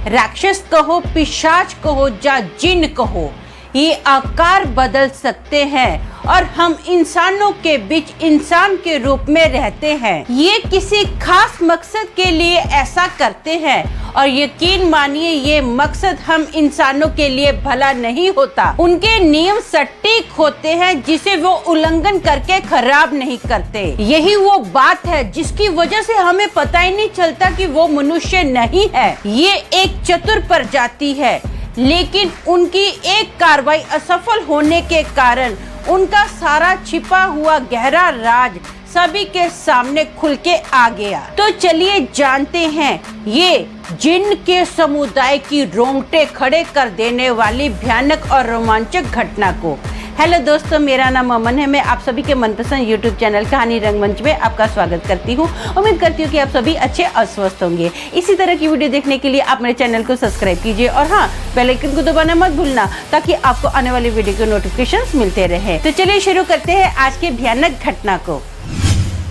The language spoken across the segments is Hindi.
राक्षस कहो, पिशाच कहो या जिन कहो, ये आकार बदल सकते हैं और हम इंसानों के बीच इंसान के रूप में रहते हैं। ये किसी खास मकसद के लिए ऐसा करते हैं और यकीन मानिए ये मकसद हम इंसानों के लिए भला नहीं होता। उनके नियम सटीक होते हैं जिसे वो उल्लंघन करके खराब नहीं करते। यही वो बात है जिसकी वजह से हमें पता ही नहीं चलता कि वो मनुष्य नहीं है। ये एक चतुर प्रजाति है, लेकिन उनकी एक कार्रवाई असफल होने के कारण उनका सारा छिपा हुआ गहरा राज सभी के सामने खुल के आ गया। तो चलिए जानते हैं ये जिन के समुदाय की रोंगटे खड़े कर देने वाली भयानक और रोमांचक घटना को। हेलो दोस्तों, मेरा नाम अमन है। मैं आप सभी के मनपसंद यूट्यूब चैनल कहानी रंगमंच में आपका स्वागत करती हूँ। उम्मीद करती हूँ कि आप सभी अच्छे और स्वस्थ होंगे। इसी तरह की वीडियो देखने के लिए आप मेरे चैनल को सब्सक्राइब कीजिए और हाँ, बेल आइकन को दबाना मत भूलना ताकि आपको आने वाली वीडियो के नोटिफिकेशंस मिलते रहे। तो चलिए शुरू करते हैं आज के भयानक घटना को।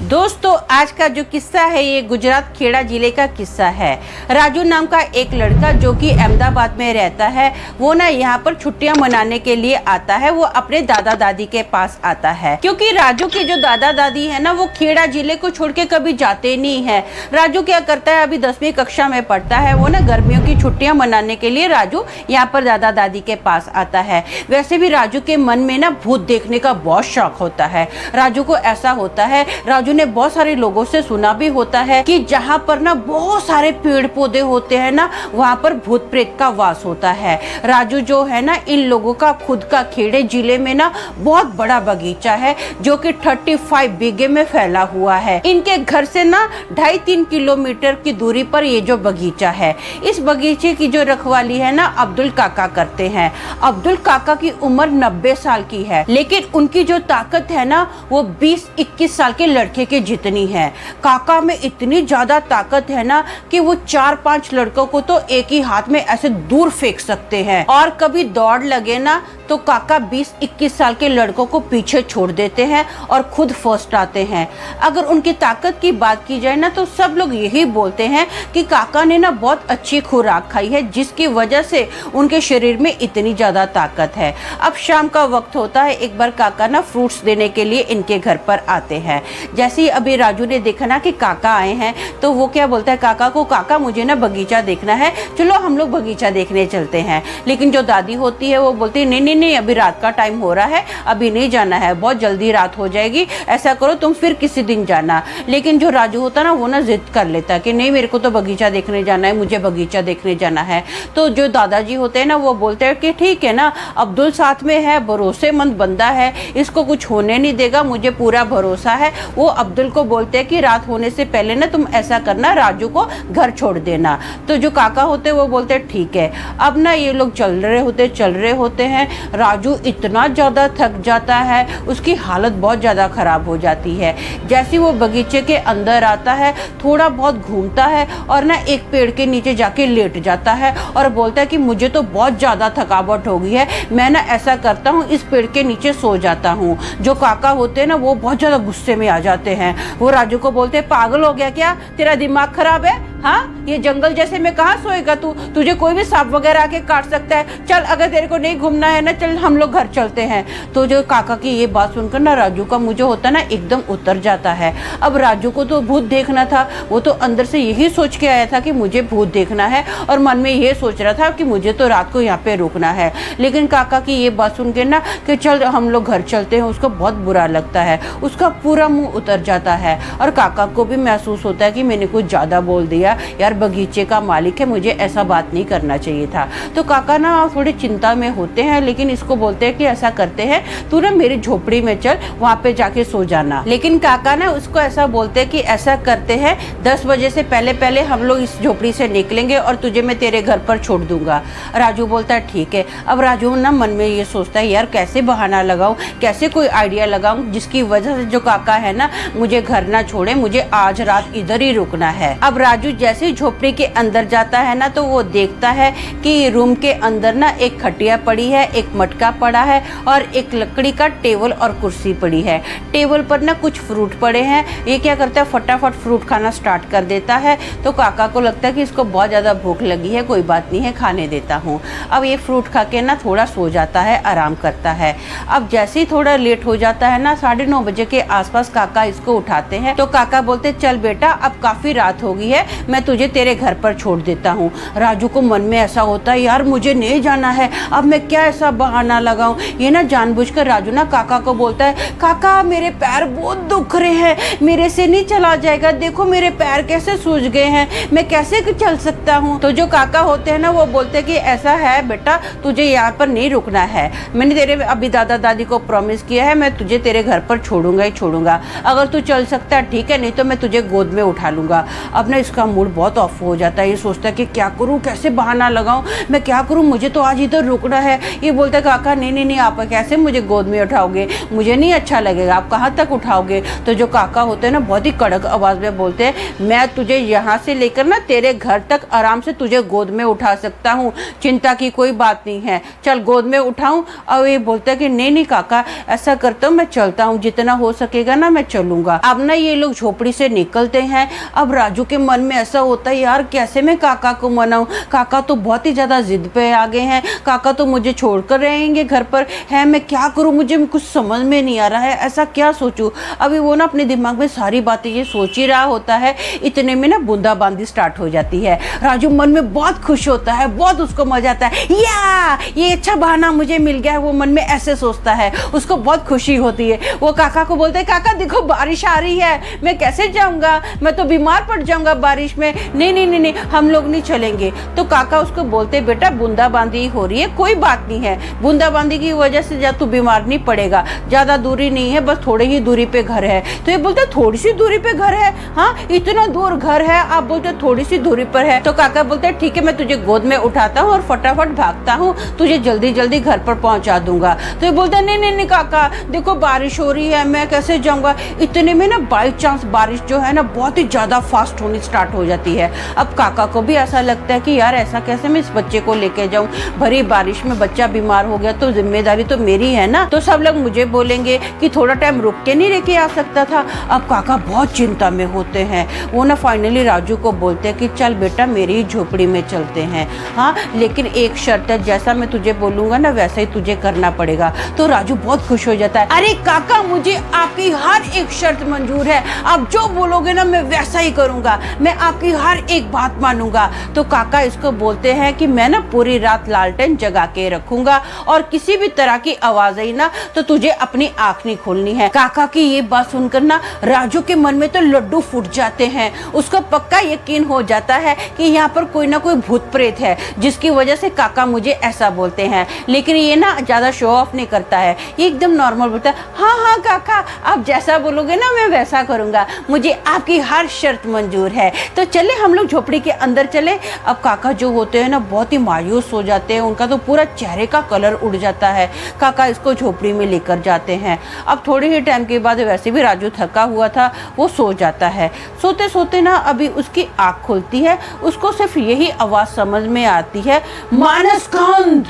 दोस्तों, आज का जो किस्सा है ये गुजरात खेड़ा जिले का किस्सा है। राजू नाम का एक लड़का जो कि अहमदाबाद में रहता है, वो ना यहाँ पर छुट्टियां मनाने के लिए आता है। वो अपने दादा दादी के पास आता है क्योंकि राजू के जो दादा दादी है ना, वो खेड़ा जिले को छोड़ के कभी जाते नहीं है। राजू क्या करता है, अभी 10वीं कक्षा में पढ़ता है। वो ना गर्मियों की छुट्टियां मनाने के लिए राजू यहाँ पर दादा दादी के पास आता है। वैसे भी राजू के मन में ना भूत देखने का बहुत शौक होता है। राजू को ऐसा होता है, राजू ने बहुत सारे लोगों से सुना भी होता है कि जहाँ पर ना बहुत सारे पेड़ पौधे होते हैं ना, वहाँ पर भूत प्रेत का वास होता है। राजू जो है ना, इन लोगों का खुद का खेड़े जिले में ना बहुत बड़ा बगीचा है जो कि 35 बीघे में फैला हुआ है। इनके घर से ना 2.5-3 किलोमीटर की दूरी पर ये जो बगीचा है, इस बगीचे की जो रखवाली है ना अब्दुल काका करते हैं। अब्दुल काका की उम्र 90 साल की है, लेकिन उनकी जो ताकत है ना वो 20-21 साल के लड़के के जितनी है। काका में इतनी ज्यादा ताकत है ना कि वो 4-5 लड़कों को तो एक ही हाथ में ऐसे दूर फेंक सकते हैं। और कभी दौड़ लगे ना तो काका 20-21 साल के लड़कों को पीछे छोड़ देते हैं और खुद फर्स्ट आते हैं। अगर उनकी ताकत की बात की जाए ना तो सब लोग यही बोलते हैं कि काका ने ना बहुत अच्छी खुराक खाई है जिसकी वजह से उनके शरीर में इतनी ज्यादा ताकत है। अब शाम का वक्त होता है, एक बार काका ना फ्रूट्स देने के लिए इनके घर पर आते हैं। जैसे ही अभी राजू ने देखा ना कि काका आए हैं तो वो क्या बोलता है काका को, काका मुझे ना बगीचा देखना है, चलो हम लोग बगीचा देखने चलते हैं। लेकिन जो दादी होती है वो बोलती है नहीं, अभी रात का टाइम हो रहा है, अभी नहीं जाना है, बहुत जल्दी रात हो जाएगी, ऐसा करो तुम फिर किसी दिन जाना। लेकिन जो राजू होता ना वो ना जिद कर लेता कि नहीं, मेरे को तो बगीचा देखने जाना है, मुझे बगीचा देखने जाना है। तो जो दादाजी होते हैं ना वो बोलते हैं कि ठीक है ना, अब्दुल साथ में है, भरोसेमंद बंदा है, इसको कुछ होने नहीं देगा, मुझे पूरा भरोसा है। वो अब्दुल को बोलते हैं कि रात होने से पहले ना तुम ऐसा करना, राजू को घर छोड़ देना। तो जो काका होते हैं वो बोलते हैं ठीक है। अब ना ये लोग चल रहे होते हैं। राजू इतना ज़्यादा थक जाता है, उसकी हालत बहुत ज़्यादा ख़राब हो जाती है। जैसे वो बगीचे के अंदर आता है, थोड़ा बहुत घूमता है और ना एक पेड़ के नीचे जाके लेट जाता है और बोलता है कि मुझे तो बहुत ज़्यादा थकावट हो गई है, मैं ना ऐसा करता हूँ इस पेड़ के नीचे सो जाता हूँ। जो काका होते हैं ना वो बहुत ज़्यादा गुस्से में आ जाते हैं। वो राजू को बोलते हैं पागल हो गया क्या, तेरा दिमाग खराब है? हाँ, ये जंगल जैसे में कहाँ सोएगा तू, तुझे कोई भी सांप वगैरह आके काट सकता है, चल अगर तेरे को नहीं घूमना है ना चल हम लोग घर चलते हैं। तो जो काका की ये बात सुनकर ना राजू का मुझे होता ना एकदम उतर जाता है। अब राजू को तो भूत देखना था, वो तो अंदर से यही सोच के आया था कि मुझे भूत देखना है और मन में ये सोच रहा था कि मुझे तो रात को यहाँ पे रुकना है। लेकिन काका की ये बात सुन के ना कि चल हम लोग घर चलते हैं, उसको बहुत बुरा लगता है, उसका पूरा मुँह उतर जाता है और काका को भी महसूस होता है कि मैंने कुछ ज़्यादा बोल दिया, यार बगीचे का मालिक है, मुझे ऐसा बात नहीं करना चाहिए था। तो काका ना थोड़ी चिंता में होते हैं, लेकिन इसको बोलते हैं कि ऐसा करते हैं, तू ना मेरी झोपड़ी में चल, वहाँ पे जाके सो जाना। लेकिन काका ना उसको ऐसा बोलते हैं कि ऐसा करते हैं 10 बजे से पहले हम लोग इस झोपड़ी से निकलेंगे और तुझे मैं तेरे घर पर छोड़ दूंगा। राजू बोलता है ठीक है। अब राजू ना मन में ये सोचता है यार कैसे बहाना लगाऊं, कैसे कोई आइडिया लगाऊं जिसकी वजह से जो काका है ना मुझे घर ना छोड़े, मुझे आज रात इधर ही रुकना है। अब राजू जैसे ही झोपड़ी के अंदर जाता है ना, तो वो देखता है कि रूम के अंदर ना एक खटिया पड़ी है, एक मटका पड़ा है और एक लकड़ी का टेबल और कुर्सी पड़ी है। टेबल पर ना कुछ फ्रूट पड़े हैं। ये क्या करता है, फटाफट फ्रूट खाना स्टार्ट कर देता है। तो काका को लगता है कि इसको बहुत ज़्यादा भूख लगी है, कोई बात नहीं है, खाने देता हूँ। अब ये फ्रूट खा के ना थोड़ा सो जाता है, आराम करता है। अब जैसे ही थोड़ा लेट हो जाता है ना, 9:30 बजे के आसपास काका इसको उठाते हैं। तो काका बोलते चल बेटा, अब काफ़ी रात हो गई है, मैं तुझे तेरे घर पर छोड़ देता हूँ। राजू को मन में ऐसा होता है, यार मुझे नहीं जाना है, अब मैं क्या ऐसा बहाना लगाऊं। ये ना जानबूझकर राजू ना काका को बोलता है, काका मेरे पैर बहुत दुख रहे हैं, मेरे से नहीं चला जाएगा, देखो मेरे पैर कैसे सूज गए हैं, मैं कैसे चल सकता हूँ। तो जो काका होते हैं ना, वो बोलते हैं कि ऐसा है बेटा, तुझे यहाँ पर नहीं रुकना है, मैंने तेरे अभी दादा दादी को प्रॉमिस किया है, मैं तुझे तेरे घर पर छोड़ूंगा ही छोड़ूंगा। अगर तू चल सकता है ठीक है, नहीं तो मैं तुझे गोद में उठा लूंगा। अब ना इसका मूड बहुत ऑफ हो जाता है। ये सोचता है कि क्या करूँ, कैसे बहाना लगाऊं, मैं क्या करूँ, मुझे तो आज इधर रुकना है। ये बोलता है काका नहीं नहीं नहीं, आप कैसे मुझे गोद में उठाओगे, मुझे नहीं अच्छा लगेगा, आप कहाँ तक उठाओगे। तो जो काका होते हैं ना, बहुत ही कड़क आवाज़ में बोलते हैं, मैं तुझे यहाँ से लेकर ना तेरे घर तक आराम से तुझे गोद में उठा सकता हूँ, चिंता की कोई बात नहीं है, चल गोद में उठाऊँ। और ये बोलता है कि नहीं नहीं काका, ऐसा करता हूँ, मैं चलता हूँ, जितना हो सकेगा ना मैं चलूँगा। अब ना ये लोग झोपड़ी से निकलते हैं। अब राजू के मन में ऐसा होता है, यार कैसे मैं काका को मनाऊं, काका तो बहुत ही ज़्यादा जिद पे आ गए हैं, काका तो मुझे छोड़कर रहेंगे घर पर है, मैं क्या करूं, मुझे कुछ समझ में नहीं आ रहा है, ऐसा क्या सोचूं। अभी वो ना अपने दिमाग में सारी बातें ये सोच ही रहा होता है, इतने में ना बूंदाबांदी स्टार्ट हो जाती है। राजू मन में बहुत खुश होता है, बहुत उसको मजा आता है, या ये अच्छा बहाना मुझे मिल गया है, वो मन में ऐसे सोचता है, उसको बहुत खुशी होती है। वो काका को बोलते है, काका देखो बारिश आ रही है, मैं कैसे जाऊंगा, मैं तो बीमार पड़ जाऊंगा बारिश में, नहीं नहीं नहीं नहीं, हम लोग नहीं चलेंगे। तो काका उसको बोलते बेटा बूंदाबांदी हो रही है, कोई बात नहीं है, बूंदाबांदी की वजह से जा तू बीमार नहीं पड़ेगा, ज्यादा दूरी नहीं है, बस थोड़ी ही दूरी पे घर है। तो ये बोलते थोड़ी सी दूरी पे घर है, हाँ इतना दूर घर है, आप बोलते थोड़ी सी दूरी पर है। तो काका बोलते ठीक है, मैं तुझे गोद में उठाता हूँ और फटाफट भागता हूँ, तुझे जल्दी जल्दी घर पर पहुंचा दूंगा। तो ये बोलते नहीं नहीं नहीं काका देखो बारिश हो रही है, मैं कैसे जाऊंगा। इतने में ना बाई चांस बारिश जो है ना बहुत ही ज्यादा फास्ट होनी स्टार्ट हो जाती है। अब काका को भी ऐसा लगता है कि यार ऐसा कैसे मैं इस बच्चे को लेके जाऊं, भरी बारिश में बच्चा बीमार हो गया तो जिम्मेदारी तो मेरी है ना, तो सब लोग मुझे बोलेंगे कि थोड़ा टाइम रुक के नहीं लेके आ सकता था। अब काका बहुत चिंता में होते हैं। वो ना फाइनली राजू को बोलते हैं कि चल बेटा मेरी झोपड़ी में चलते हैं, हाँ लेकिन एक शर्त है, जैसा मैं तुझे बोलूंगा ना वैसा ही तुझे करना पड़ेगा। तो राजू बहुत खुश हो जाता है, अरे काका मुझे आपकी हर एक शर्त मंजूर है, आप जो बोलोगे ना मैं वैसा ही करूंगा, मैं आपकी हर एक बात मानूंगा। तो काका इसको बोलते हैं कि मैं ना पूरी रात लालटेन जगा के रखूंगा और किसी भी तरह की आवाज आई ना तो तुझे अपनी आंख नहीं खोलनी है। काका की ये बात सुनकर ना राजू के मन में तो लड्डू फूट जाते हैं। उसको पक्का यकीन हो जाता है कि यहाँ पर कोई ना कोई भूत प्रेत है जिसकी वजह से काका मुझे ऐसा बोलते हैं। लेकिन ये ना ज्यादा शो ऑफ नहीं करता है, ये एकदम नॉर्मल बोलता है, हाँ हाँ काका आप जैसा बोलोगे ना मैं वैसा करूंगा, मुझे आपकी हर शर्त मंजूर है। तो चले हम लोग झोपड़ी के अंदर चले। अब काका जो होते हैं ना बहुत ही मायूस हो जाते हैं, उनका तो पूरा चेहरे का कलर उड़ जाता है। काका इसको झोपड़ी में लेकर जाते हैं। अब थोड़े ही टाइम के बाद वैसे भी राजू थका हुआ था, वो सो जाता है। सोते सोते ना अभी उसकी आँख खुलती है, उसको सिर्फ यही आवाज समझ में आती है, मानसकांत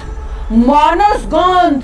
मानसकांत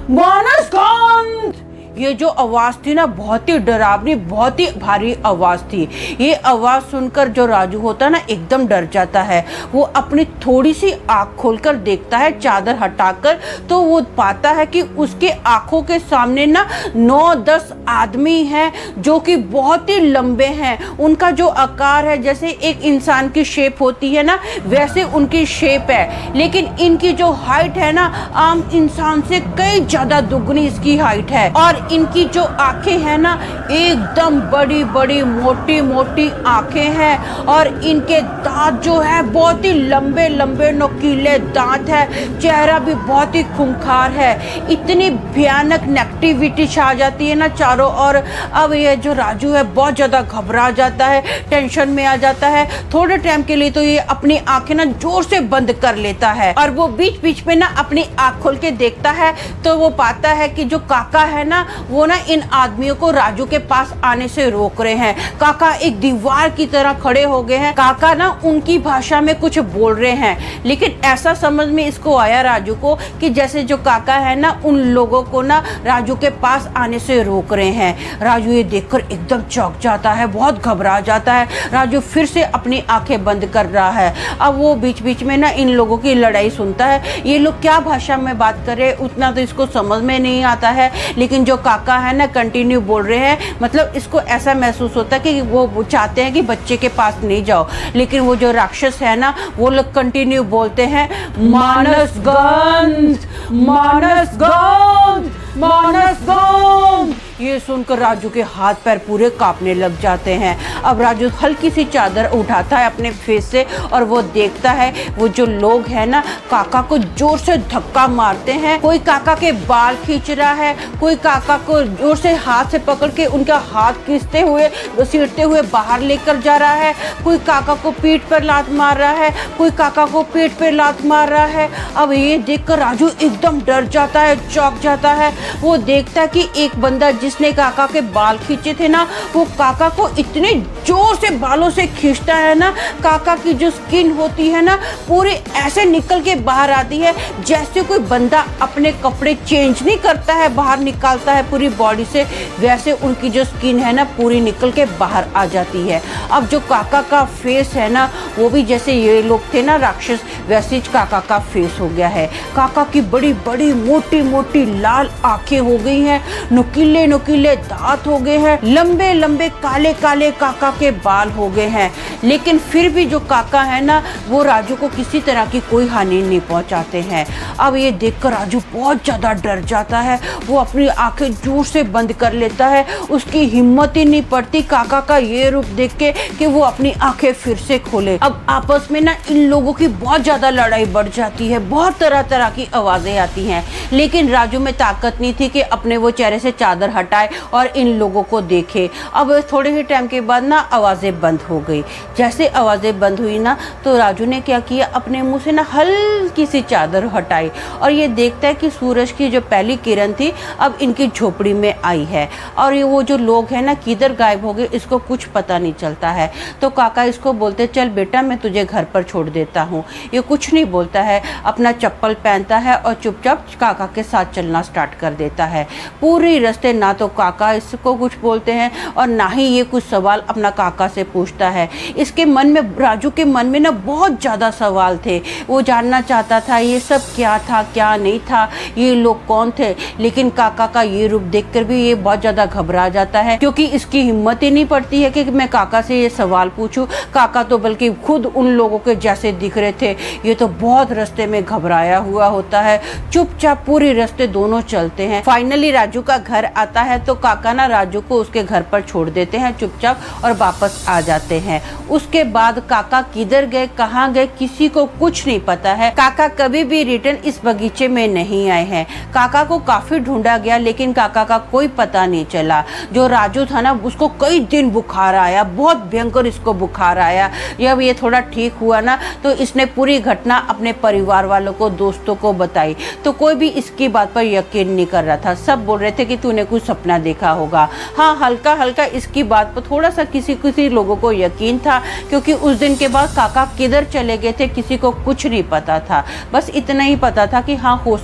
मानसकांत। ये जो आवाज़ थी ना बहुत ही डरावनी, बहुत ही भारी आवाज़ थी। ये आवाज़ सुनकर जो राजू होता है ना एकदम डर जाता है। वो अपनी थोड़ी सी आँख खोलकर देखता है चादर हटाकर, तो वो पाता है कि उसके आँखों के सामने ना 9-10 आदमी हैं जो कि बहुत ही लंबे हैं। उनका जो आकार है जैसे एक इंसान की शेप होती है ना वैसे उनकी शेप है, लेकिन इनकी जो हाइट है ना आम इंसान से कई ज़्यादा दुगनी इसकी हाइट है। और इनकी जो आंखें हैं ना एकदम बड़ी बड़ी मोटी मोटी आंखें हैं और इनके दांत जो है बहुत ही लंबे लंबे नुकीले दांत है। चेहरा भी बहुत ही खूंखार है। इतनी भयानक नेगेटिविटी छा जाती है ना चारों ओर। अब ये जो राजू है बहुत ज़्यादा घबरा जाता है, टेंशन में आ जाता है। थोड़े टाइम के लिए तो ये अपनी आंखें ना जोर से बंद कर लेता है और वो बीच बीच में ना अपनी आंख खोल के देखता है तो वो पाता है कि जो काका है ना वो ना इन आदमियों को राजू के पास आने से रोक रहे हैं। काका एक दीवार की तरह खड़े हो गए हैं। काका ना उनकी भाषा में कुछ बोल रहे हैं, लेकिन ऐसा समझ में इसको आया राजू को कि जैसे जो काका है ना उन लोगों को ना राजू के पास आने से रोक रहे हैं। राजू ये देखकर एकदम चौंक जाता है, बहुत घबरा जाता है। राजू फिर से अपनी आंखें बंद कर रहा है। अब वो बीच बीच में ना इन लोगों की लड़ाई सुनता है। ये लोग क्या भाषा में बात कर रहे हैं उतना तो इसको समझ में नहीं आता है, लेकिन जो काका है ना कंटिन्यू बोल रहे हैं। मतलब इसको ऐसा महसूस होता है कि वो चाहते हैं कि बच्चे के पास नहीं जाओ, लेकिन वो जो राक्षस है ना वो लोग कंटिन्यू बोलते हैं मानसगंज, मानसगंज, मानसगंज। ये सुनकर राजू के हाथ पैर पूरे कांपने लग जाते हैं। अब राजू हल्की सी चादर उठाता है अपने फेस से और वो देखता है वो जो लोग हैं ना काका को जोर से धक्का मारते हैं। कोई काका के बाल खींच रहा है, कोई काका को जोर से हाथ से पकड़ के उनका हाथ खींचते हुए घसीटते हुए बाहर लेकर जा रहा है। कोई काका को पीठ पर लात मार रहा है, कोई काका को पेट पर लात मार रहा है। अब ये देखकर राजू एकदम डर जाता है, चौंक जाता है। वो देखता है कि एक बंदा जिसने काका के बाल खींचे थे ना वो काका को इतने जोर से बालों से खींचता है ना, काका की जो स्किन होती है ना पूरी ऐसे निकल के बाहर आती है जैसे कोई बंदा अपने कपड़े चेंज नहीं करता है, बाहर निकालता है पूरी बॉडी से, वैसे उनकी जो स्किन है ना पूरी निकल के बाहर आ जाती है। अब जो काका का फेस है ना वो भी जैसे ये लोग थे ना राक्षस वैसे ही काका का फेस हो गया है। काका की बड़ी बड़ी मोटी मोटी लाल आंखें हो गई हैं, नुकीले नुकीले दांत हो गए हैं, लंबे लंबे काले काले काका के बाल हो गए हैं। लेकिन फिर भी जो काका है ना वो राजू को किसी तरह की कोई हानि नहीं पहुंचाते हैं। अब ये देखकर राजू बहुत ज़्यादा डर जाता है, वो अपनी आंखें जोर से बंद कर लेता है। उसकी हिम्मत ही नहीं पड़ती काका का ये रूप देख के कि वो अपनी आंखें फिर से खोले। अब आपस में ना इन लोगों की बहुत ज़्यादा लड़ाई बढ़ जाती है, बहुत तरह तरह की आवाज़ें आती हैं, लेकिन राजू में ताकत नहीं थी कि अपने वो चेहरे से चादर हटाए और इन लोगों को देखे। अब थोड़े ही टाइम के बाद ना आवाज़ें बंद हो गई। जैसे आवाज़ें बंद हुई ना तो राजू ने क्या किया, अपने मुंह से ना हल्की सी चादर हटाई और ये देखता है कि सूरज की जो पहली किरण थी अब इनकी झोपड़ी में आई है और ये वो जो लोग हैं ना किधर गायब हो गए इसको कुछ पता नहीं चलता है। तो काका इसको बोलते चल बेटा मैं तुझे घर पर छोड़ देता हूँ। ये कुछ नहीं बोलता है, अपना चप्पल पहनता है और चुपचाप काका के साथ चलना स्टार्ट कर देता है। पूरी रास्ते ना तो काका इसको कुछ बोलते हैं और ना ही ये कुछ सवाल अपना काका से पूछता है। इसके मन में, राजू के मन में ना बहुत ज़्यादा सवाल थे। वो जानना चाहता था ये सब क्या था क्या नहीं था, ये लोग कौन थे, लेकिन काका का ये रूप देखकर भी ये बहुत ज़्यादा घबरा जाता है क्योंकि इसकी हिम्मत ही नहीं पड़ती है कि मैं काका से ये सवाल पूछूं। काका तो बल्कि खुद उन लोगों के जैसे दिख रहे थे। ये तो बहुत रास्ते में घबराया हुआ होता है। चुपचाप पूरे रास्ते दोनों चलते हैं। फाइनली राजू का घर आता है तो काका ना राजू को उसके घर पर छोड़ देते हैं चुपचाप और वापस आ जाते हैं। उसके बाद काका किधर गए कहाँ गए किसी को कुछ नहीं पता है। काका कभी भी रिटर्न इस बगीचे में नहीं आए हैं। काका को काफी ढूंढा गया लेकिन काका का कोई पता नहीं चला। जो राजू था ना उसको कई दिन बुखार आया, बहुत भयंकर इसको बुखार आया। जब ये थोड़ा ठीक हुआ ना तो इसने पूरी घटना अपने परिवार वालों को, दोस्तों को बताई तो कोई भी इसकी बात पर यकीन नहीं कर रहा था। सब बोल रहे थे कि तूने कुछ सपना देखा होगा। हाँ, हल्का हल्का इसकी बात पर थोड़ा सा किसी लोगों को यकीन था क्योंकि उस दिन के बाद काका किधर चले गए थे किसी को कुछ नहीं पता था। बस इतना ही पता था कि हाँ हो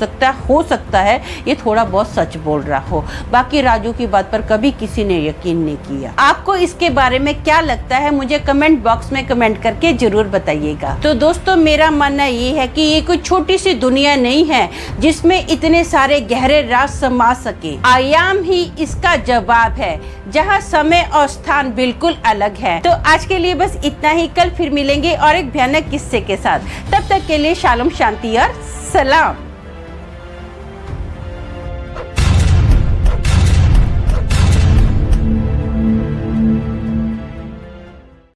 सकता है ये थोड़ा बहुत सच बोल रहा हो। बाकी राजू की बात पर कभी किसी ने यकीन नहीं किया। आपको इसके बारे में क्या लगता है मुझे कमेंट बॉक्स में कमेंट करके जरूर बताइएगा। तो दोस्तों मेरा मानना ये है कि ये कोई छोटी सी दुनिया नहीं है जिसमें इतने सारे गहरे राज समा सके। आयाम ही इसका जवाब है जहाँ समय और स्थान बिल्कुल अलग है। तो आज के लिए बस इतना ही। कल फिर मिलेंगे और एक भयानक किस्से के साथ। तब तक के लिए शालोम, शांति और सलाम।